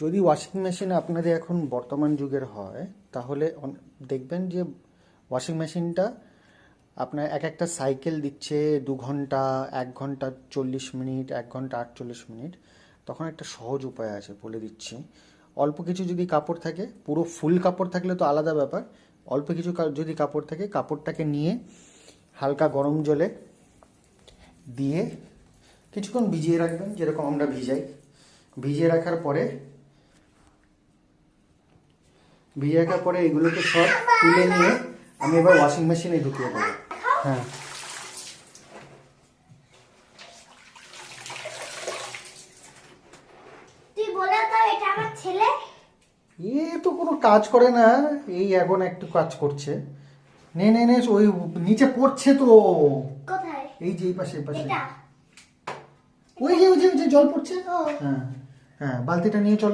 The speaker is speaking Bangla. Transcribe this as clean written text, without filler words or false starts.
যদি ওয়াশিং মেশিন আপনাদের এখন বর্তমান যুগের হয় তাহলে দেখবেন যে ওয়াশিং মেশিনটা আপনার এক একটা সাইকেল দিচ্ছে 2 ঘন্টা, 1 ঘন্টা 40 মিনিট, 1 ঘন্টা 48 মিনিট। তখন একটা সহজ উপায় আছে, বলে দিচ্ছি। অল্প কিছু যদি কাপড় থাকে, পুরো ফুল কাপড় থাকলে তো আলাদা ব্যাপার। অল্প কিছু যদি কাপড় থাকে, কাপড়টাকে নিয়ে হালকা গরম জলে দিয়ে কিছুক্ষণ ভিজিয়ে রাখবেন, যেরকম আমরা ভিজাই। ভিজিয়ে রাখার পরে এগুলোকে সব তুলে নিয়ে আমি এবার ওয়াশিং মেশিনে ঢুকিয়ে দেবো। হ্যাঁ, তুই বলে দাও এটা আমার ছেলে। এ তো কোনো কাজ করে না, এই এখন একটু কাজ করছে। নে নে নে, ওই নিচে পড়ছে তো। কোথায়? এই যে এই পাশে এই পাশে, এটা ওই যে জল পড়ছে। হ্যাঁ হ্যাঁ, বালতিটা নিয়ে চল।